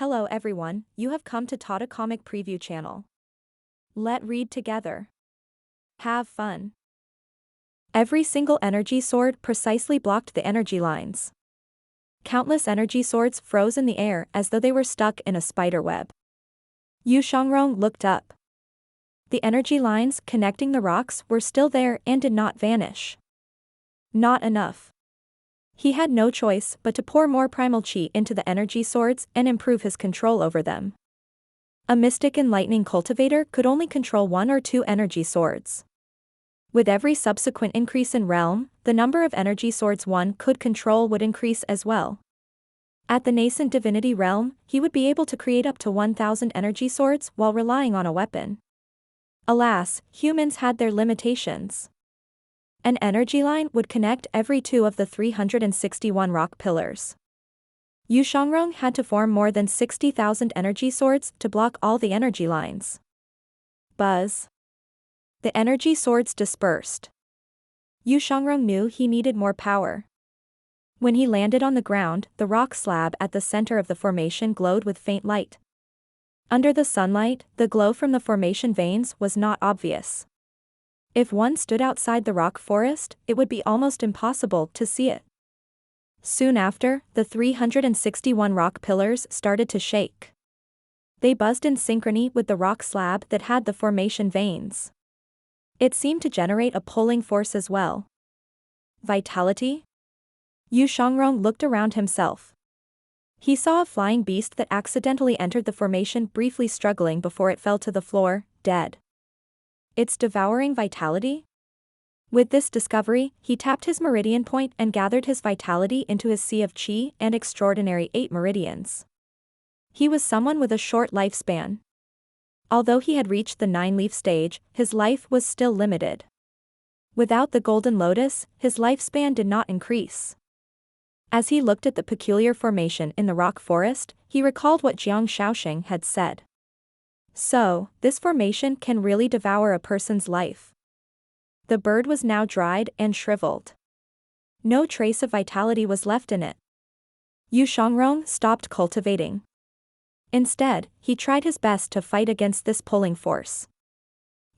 Hello everyone, you have come to Tata Comic Preview channel. Let read together. Have fun. Every single energy sword precisely blocked the energy lines. Countless energy swords froze in the air as though they were stuck in a spider web. Yu Shangrong looked up. The energy lines connecting the rocks were still there and did not vanish. Not enough. He had no choice but to pour more primal chi into the energy swords and improve his control over them. A mystic and lightning cultivator could only control 1 or 2 energy swords. With every subsequent increase in realm, the number of energy swords one could control would increase as well. At the nascent divinity realm, he would be able to create up to 1,000 energy swords while relying on a weapon. Alas, humans had their limitations. An energy line would connect every 2 of the 361 rock pillars. Yu Shangrong had to form more than 60,000 energy swords to block all the energy lines. Buzz. The energy swords dispersed. Yu Shangrong knew he needed more power. When he landed on the ground, the rock slab at the center of the formation glowed with faint light. Under the sunlight, the glow from the formation veins was not obvious. If one stood outside the rock forest, it would be almost impossible to see it. Soon after, the 361 rock pillars started to shake. They buzzed in synchrony with the rock slab that had the formation veins. It seemed to generate a pulling force as well. Vitality? Yu Shangrong looked around himself. He saw a flying beast that accidentally entered the formation, briefly struggling before it fell to the floor, dead. It's devouring vitality? With this discovery, he tapped his meridian point and gathered his vitality into his sea of chi and extraordinary 8 meridians. He was someone with a short lifespan. Although he had reached the 9-leaf stage, his life was still limited. Without the golden lotus, his lifespan did not increase. As he looked at the peculiar formation in the rock forest, he recalled what Jiang Shaoxing had said. So, this formation can really devour a person's life. The bird was now dried and shriveled. No trace of vitality was left in it. Yu Shangrong stopped cultivating. Instead, he tried his best to fight against this pulling force.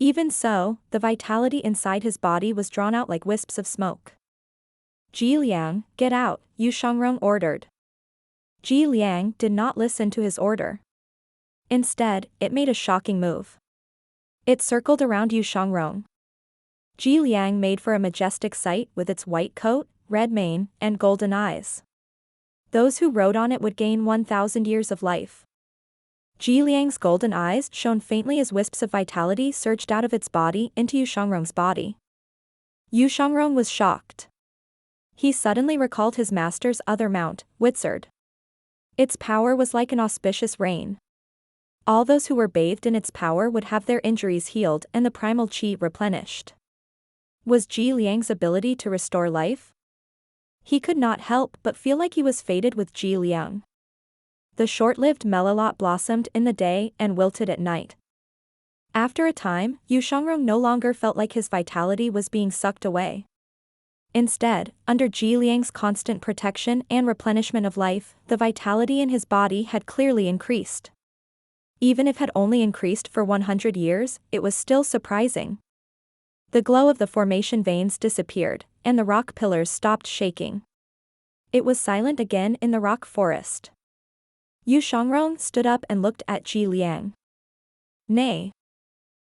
Even so, the vitality inside his body was drawn out like wisps of smoke. Ji Liang, get out, Yu Shangrong ordered. Ji Liang did not listen to his order. Instead, it made a shocking move. It circled around Yu Shangrong. Ji Liang made for a majestic sight with its white coat, red mane, and golden eyes. Those who rode on it would gain 1,000 years of life. Ji Liang's golden eyes shone faintly as wisps of vitality surged out of its body into Yu Shangrong's body. Yu Shangrong was shocked. He suddenly recalled his master's other mount, Wizard. Its power was like an auspicious rain. All those who were bathed in its power would have their injuries healed and the primal chi replenished. Was Ji Liang's ability to restore life? He could not help but feel like he was fated with Ji Liang. The short-lived melilot blossomed in the day and wilted at night. After a time, Yu Shangrong no longer felt like his vitality was being sucked away. Instead, under Ji Liang's constant protection and replenishment of life, the vitality in his body had clearly increased. Even if it had only increased for 100 years, it was still surprising. The glow of the formation veins disappeared, and the rock pillars stopped shaking. It was silent again in the rock forest. Yu Shangrong stood up and looked at Ji Liang. Nay.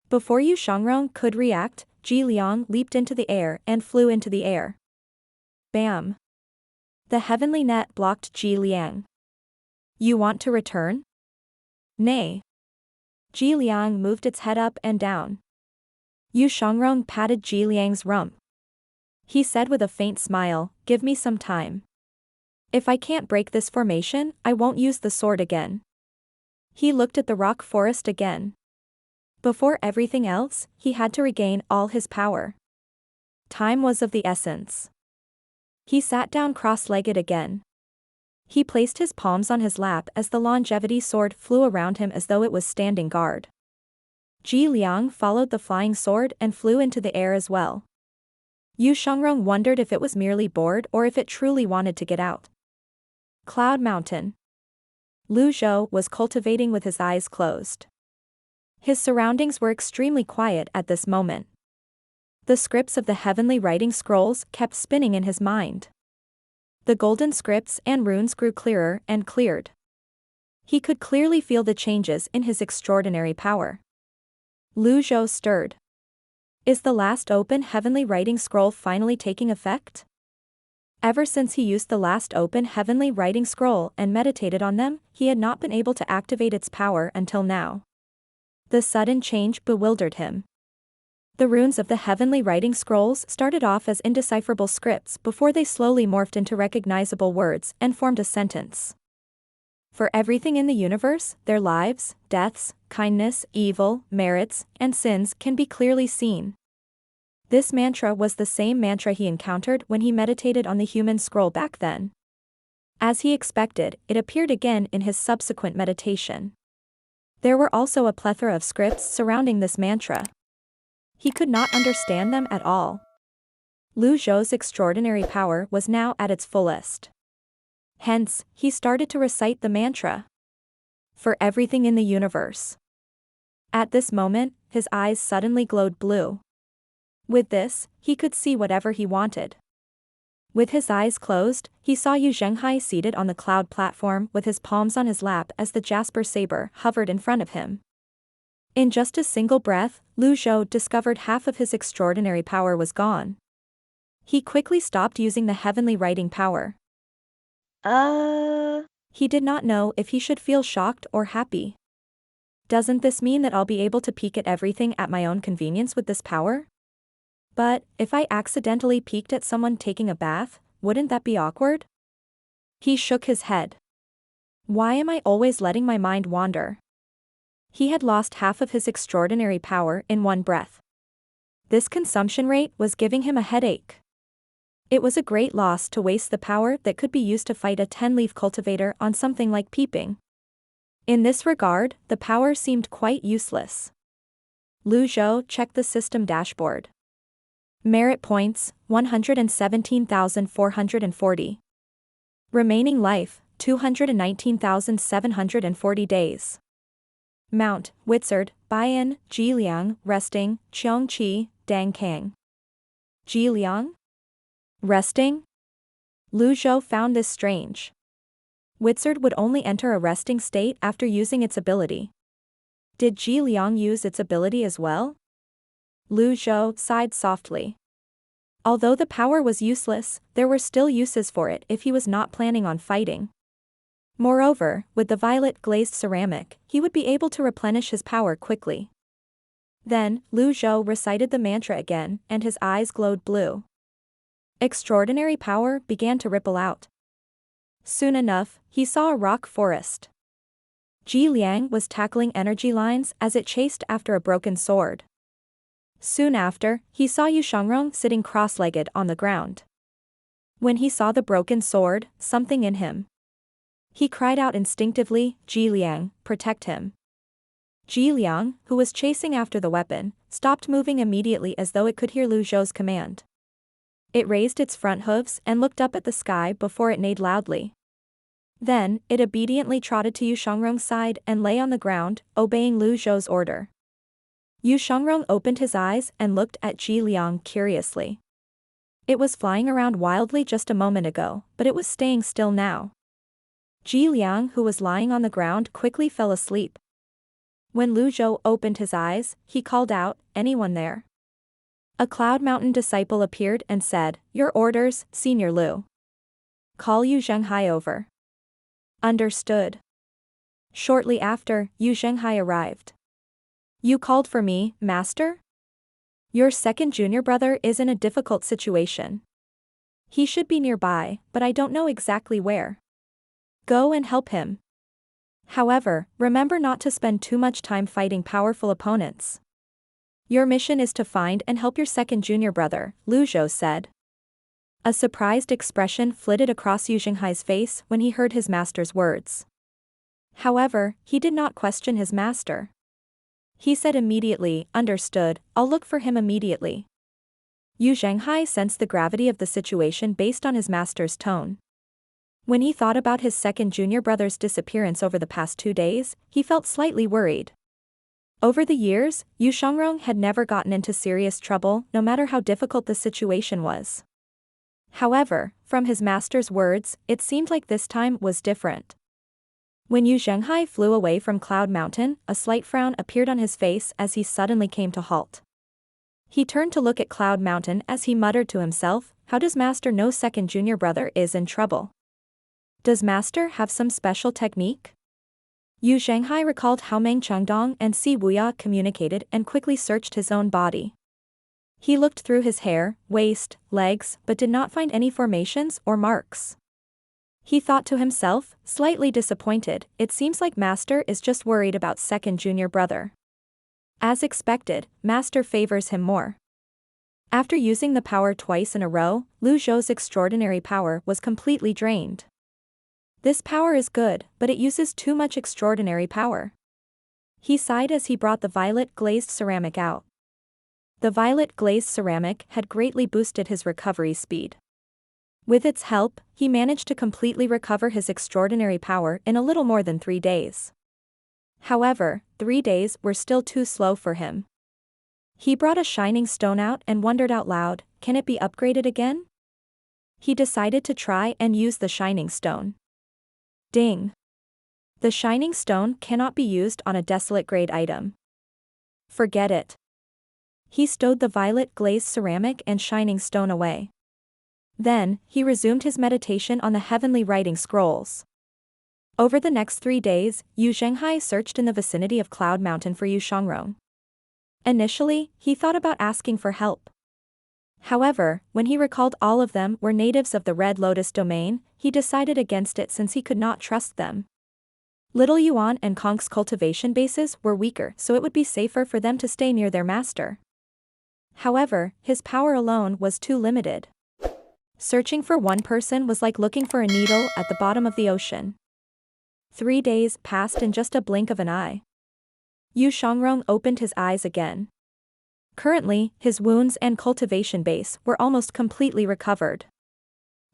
Before Yu Shangrong could react, Ji Liang leaped into the air and flew into the air. Bam! The heavenly net blocked Ji Liang. You want to return? Nay. Ji Liang moved its head up and down. Yu Shangrong patted Ji Liang's rump. He said with a faint smile, give me some time. If I can't break this formation, I won't use the sword again. He looked at the rock forest again. Before everything else, he had to regain all his power. Time was of the essence. He sat down cross-legged again. He placed his palms on his lap as the longevity sword flew around him as though it was standing guard. Ji Liang followed the flying sword and flew into the air as well. Yu Shangrong wondered if it was merely bored or if it truly wanted to get out. Cloud Mountain. Lu Zhou was cultivating with his eyes closed. His surroundings were extremely quiet at this moment. The scripts of the heavenly writing scrolls kept spinning in his mind. The golden scripts and runes grew clearer and cleared. He could clearly feel the changes in his extraordinary power. Lu Zhou stirred. Is the last open heavenly writing scroll finally taking effect? Ever since he used the last open heavenly writing scroll and meditated on them, he had not been able to activate its power until now. The sudden change bewildered him. The runes of the heavenly writing scrolls started off as indecipherable scripts before they slowly morphed into recognizable words and formed a sentence. For everything in the universe, their lives, deaths, kindness, evil, merits, and sins can be clearly seen. This mantra was the same mantra he encountered when he meditated on the human scroll back then. As he expected, it appeared again in his subsequent meditation. There were also a plethora of scripts surrounding this mantra. He could not understand them at all. Lu Zhou's extraordinary power was now at its fullest. Hence, he started to recite the mantra. For everything in the universe. At this moment, his eyes suddenly glowed blue. With this, he could see whatever he wanted. With his eyes closed, he saw Zhenghai seated on the cloud platform with his palms on his lap as the jasper saber hovered in front of him. In just a single breath, Lu Zhou discovered half of his extraordinary power was gone. He quickly stopped using the heavenly writing power. He did not know if he should feel shocked or happy. Doesn't this mean that I'll be able to peek at everything at my own convenience with this power? But, if I accidentally peeked at someone taking a bath, wouldn't that be awkward? He shook his head. Why am I always letting my mind wander? He had lost half of his extraordinary power in one breath. This consumption rate was giving him a headache. It was a great loss to waste the power that could be used to fight a 10-leaf cultivator on something like peeping. In this regard, the power seemed quite useless. Lu Zhou checked the system dashboard. Merit points, 117,440. Remaining life, 219,740 days. Mount, Wizard, Baiyan, Jiliang, Resting, Qiongqi, Dang Kang. Jiliang? Resting? Lu Zhou found this strange. Wizard would only enter a resting state after using its ability. Did Jiliang use its ability as well? Lu Zhou sighed softly. Although the power was useless, there were still uses for it if he was not planning on fighting. Moreover, with the violet glazed ceramic, he would be able to replenish his power quickly. Then, Lu Zhou recited the mantra again, and his eyes glowed blue. Extraordinary power began to ripple out. Soon enough, he saw a rock forest. Ji Liang was tackling energy lines as it chased after a broken sword. Soon after, he saw Yu Shangrong sitting cross-legged on the ground. When he saw the broken sword, something in him. He cried out instinctively, Ji Liang, protect him. Ji Liang, who was chasing after the weapon, stopped moving immediately as though it could hear Lu Zhou's command. It raised its front hooves and looked up at the sky before it neighed loudly. Then, it obediently trotted to Yu Shangrong's side and lay on the ground, obeying Lu Zhou's order. Yu Shangrong opened his eyes and looked at Ji Liang curiously. It was flying around wildly just a moment ago, but it was staying still now. Ji Liang, who was lying on the ground, quickly fell asleep. When Lu Zhou opened his eyes, he called out, "Anyone there?" A Cloud Mountain disciple appeared and said, "Your orders, Senior Lu. Call Yu Zhenghai over." Understood. Shortly after, Yu Zhenghai arrived. You called for me, Master? Your second junior brother is in a difficult situation. He should be nearby, but I don't know exactly where. Go and help him. However, remember not to spend too much time fighting powerful opponents. Your mission is to find and help your second junior brother, Lu Zhou said. A surprised expression flitted across Yu Zhenghai's face when he heard his master's words. However, he did not question his master. He said immediately, "Understood, I'll look for him immediately." Yu Zhenghai sensed the gravity of the situation based on his master's tone. When he thought about his second junior brother's disappearance over the past 2 days, he felt slightly worried. Over the years, Yu Shangrong had never gotten into serious trouble, no matter how difficult the situation was. However, from his master's words, it seemed like this time was different. When Zhenghai flew away from Cloud Mountain, a slight frown appeared on his face as he suddenly came to halt. He turned to look at Cloud Mountain as he muttered to himself, "How does Master know second junior brother is in trouble? Does Master have some special technique?" Zhenghai recalled how Meng Chengdong and Si Wuya communicated and quickly searched his own body. He looked through his hair, waist, legs, but did not find any formations or marks. He thought to himself, slightly disappointed, it seems like Master is just worried about second junior brother. As expected, Master favors him more. After using the power twice in a row, Lu Zhou's extraordinary power was completely drained. This power is good, but it uses too much extraordinary power. He sighed as he brought the violet glazed ceramic out. The violet glazed ceramic had greatly boosted his recovery speed. With its help, he managed to completely recover his extraordinary power in a little more than 3 days. However, 3 days were still too slow for him. He brought a shining stone out and wondered out loud, can it be upgraded again? He decided to try and use the shining stone. Ding! The shining stone cannot be used on a desolate grade item. Forget it. He stowed the violet glazed ceramic and shining stone away. Then, he resumed his meditation on the heavenly writing scrolls. Over the next 3 days, Zhenghai searched in the vicinity of Cloud Mountain for Yu Shangrong. Initially, he thought about asking for help. However, when he recalled all of them were natives of the Red Lotus domain, he decided against it since he could not trust them. Little Yuan and Konk's cultivation bases were weaker, so it would be safer for them to stay near their master. However, his power alone was too limited. Searching for one person was like looking for a needle at the bottom of the ocean. 3 days passed in just a blink of an eye. Yu Shangrong opened his eyes again. Currently, his wounds and cultivation base were almost completely recovered.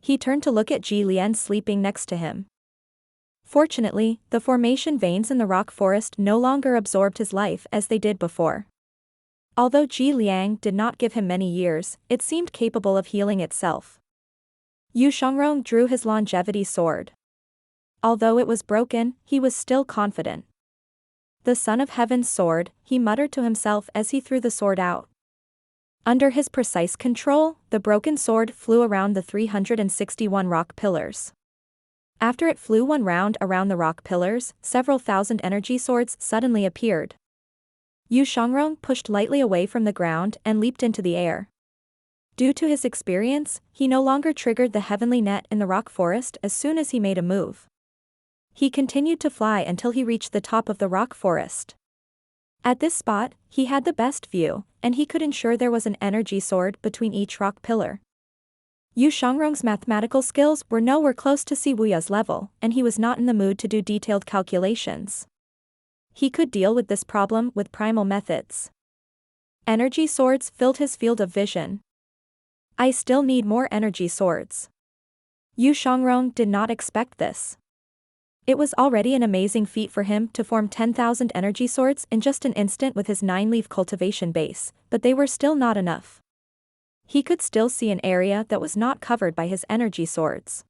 He turned to look at Ji Lian sleeping next to him. Fortunately, the formation veins in the rock forest no longer absorbed his life as they did before. Although Ji Liang did not give him many years, it seemed capable of healing itself. Yu Shangrong drew his longevity sword. Although it was broken, he was still confident. The Son of Heaven's sword, he muttered to himself as he threw the sword out. Under his precise control, the broken sword flew around the 361 rock pillars. After it flew one round around the rock pillars, several thousand energy swords suddenly appeared. Yu Shangrong pushed lightly away from the ground and leaped into the air. Due to his experience, he no longer triggered the heavenly net in the rock forest as soon as he made a move. He continued to fly until he reached the top of the rock forest. At this spot, he had the best view, and he could ensure there was an energy sword between each rock pillar. Yu Shangrong's mathematical skills were nowhere close to Si Wuya's level, and he was not in the mood to do detailed calculations. He could deal with this problem with primal methods. Energy swords filled his field of vision. I still need more energy swords. Yu Shangrong did not expect this. It was already an amazing feat for him to form 10,000 energy swords in just an instant with his 9-leaf cultivation base, but they were still not enough. He could still see an area that was not covered by his energy swords.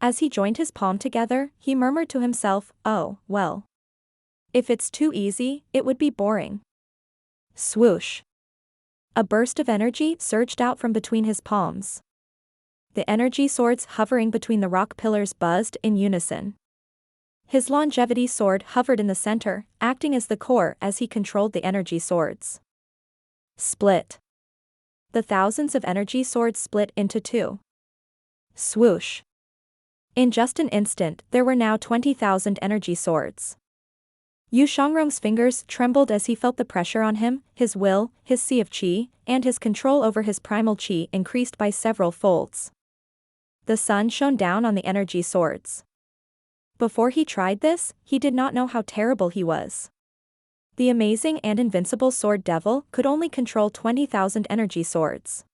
As he joined his palm together, he murmured to himself, "Oh, well. If it's too easy, it would be boring." Swoosh! A burst of energy surged out from between his palms. The energy swords hovering between the rock pillars buzzed in unison. His longevity sword hovered in the center, acting as the core as he controlled the energy swords. Split. The thousands of energy swords split into 2. Swoosh. In just an instant, there were now 20,000 energy swords. Yu Shangrong's fingers trembled as he felt the pressure on him, his will, his sea of qi, and his control over his primal qi increased by several folds. The sun shone down on the energy swords. Before he tried this, he did not know how terrible he was. The amazing and invincible sword devil could only control 20,000 energy swords.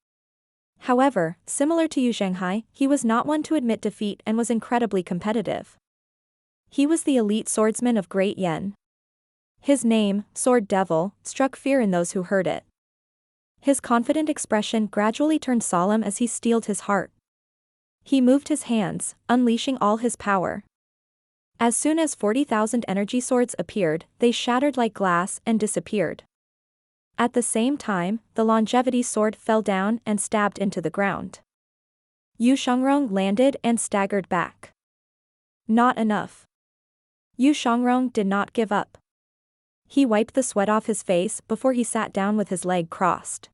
However, similar to Zhenghai, he was not one to admit defeat and was incredibly competitive. He was the elite swordsman of Great Yen. His name, Sword Devil, struck fear in those who heard it. His confident expression gradually turned solemn as he steeled his heart. He moved his hands, unleashing all his power. As soon as 40,000 energy swords appeared, they shattered like glass and disappeared. At the same time, the longevity sword fell down and stabbed into the ground. Yu Shangrong landed and staggered back. Not enough. Yu Shangrong did not give up. He wiped the sweat off his face before he sat down with his leg crossed.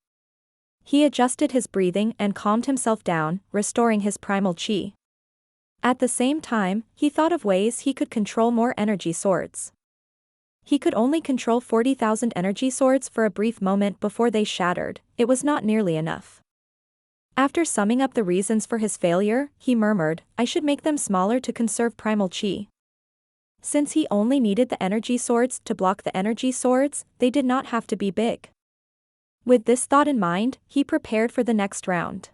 He adjusted his breathing and calmed himself down, restoring his primal chi. At the same time, he thought of ways he could control more energy swords. He could only control 40,000 energy swords for a brief moment before they shattered. It was not nearly enough. After summing up the reasons for his failure, he murmured, "I should make them smaller to conserve primal chi." Since he only needed the energy swords to block the energy swords, they did not have to be big. With this thought in mind, he prepared for the next round.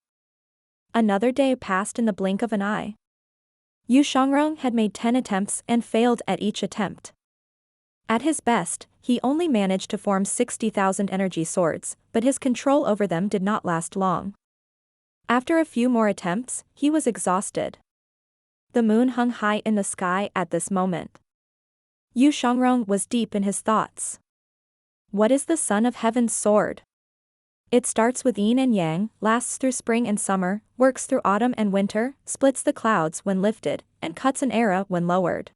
Another day passed in the blink of an eye. Yu Shangrong had made 10 attempts and failed at each attempt. At his best, he only managed to form 60,000 energy swords, but his control over them did not last long. After a few more attempts, he was exhausted. The moon hung high in the sky at this moment. Yu Shangrong was deep in his thoughts. What is the Son of Heaven's sword? It starts with yin and yang, lasts through spring and summer, works through autumn and winter, splits the clouds when lifted, and cuts an era when lowered.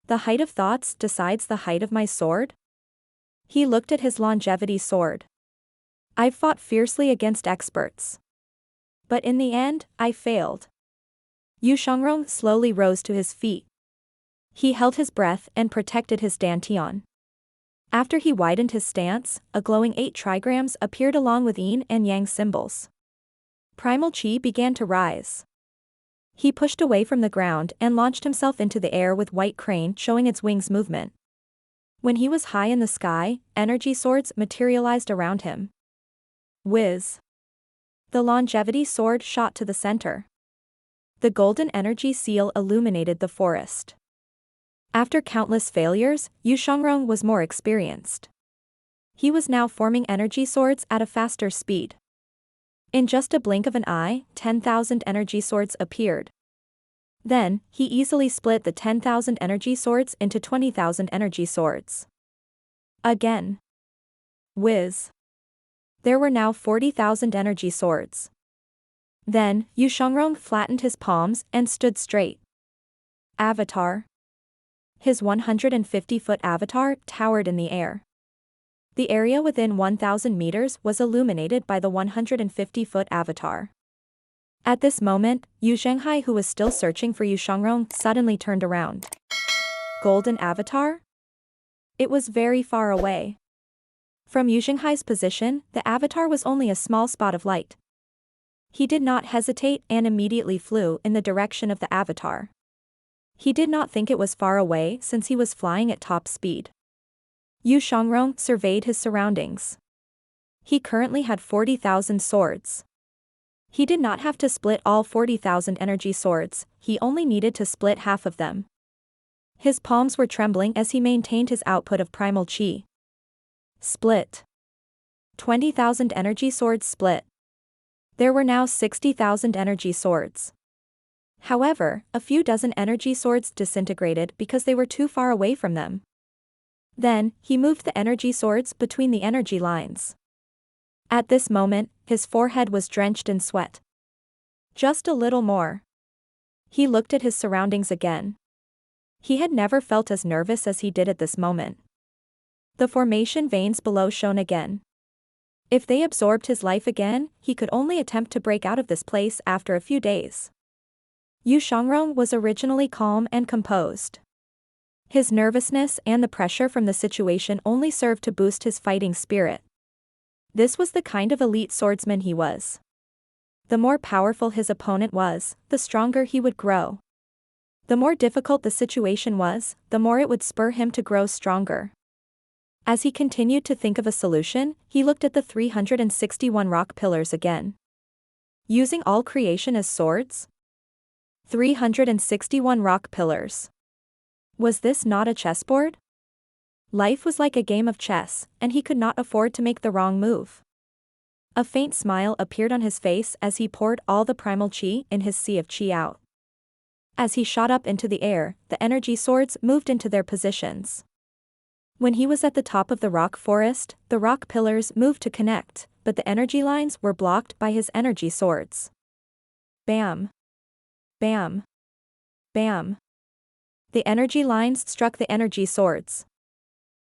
The height of thoughts decides the height of my sword? He looked at his longevity sword. I've fought fiercely against experts. But in the end, I failed. Yu Shangrong slowly rose to his feet. He held his breath and protected his dantian. After he widened his stance, a glowing 8 trigrams appeared along with yin and yang symbols. Primal chi began to rise. He pushed away from the ground and launched himself into the air with white crane showing its wings movement. When he was high in the sky, energy swords materialized around him. Whiz! The longevity sword shot to the center. The golden energy seal illuminated the forest. After countless failures, Yu Shangrong was more experienced. He was now forming energy swords at a faster speed. In just a blink of an eye, 10,000 energy swords appeared. Then, he easily split the 10,000 energy swords into 20,000 energy swords. Again. Whiz! There were now 40,000 energy swords. Then, Yu Shangrong flattened his palms and stood straight. Avatar. His 150-foot avatar towered in the air. The area within 1,000 meters was illuminated by the 150-foot avatar. At this moment, Yu Zhenghai, who was still searching for Yu Shangrong, suddenly turned around. Golden avatar? It was very far away. From Yu Zhenghai's position, the avatar was only a small spot of light. He did not hesitate and immediately flew in the direction of the avatar. He did not think it was far away since he was flying at top speed. Yu Shangrong surveyed his surroundings. He currently had 40,000 swords. He did not have to split all 40,000 energy swords, he only needed to split half of them. His palms were trembling as he maintained his output of primal chi. Split. 20,000 energy swords split. There were now 60,000 energy swords. However, a few dozen energy swords disintegrated because they were too far away from them. Then, he moved the energy swords between the energy lines. At this moment, his forehead was drenched in sweat. Just a little more. He looked at his surroundings again. He had never felt as nervous as he did at this moment. The formation veins below shone again. If they absorbed his life again, he could only attempt to break out of this place after a few days. Yu Shangrong was originally calm and composed. His nervousness and the pressure from the situation only served to boost his fighting spirit. This was the kind of elite swordsman he was. The more powerful his opponent was, the stronger he would grow. The more difficult the situation was, the more it would spur him to grow stronger. As he continued to think of a solution, he looked at the 361 rock pillars again. Using all creation as swords? 361 rock pillars. Was this not a chessboard? Life was like a game of chess, and he could not afford to make the wrong move. A faint smile appeared on his face as he poured all the primal chi in his sea of chi out. As he shot up into the air, the energy swords moved into their positions. When he was at the top of the rock forest, the rock pillars moved to connect, but the energy lines were blocked by his energy swords. Bam! Bam! Bam! The energy lines struck the energy swords.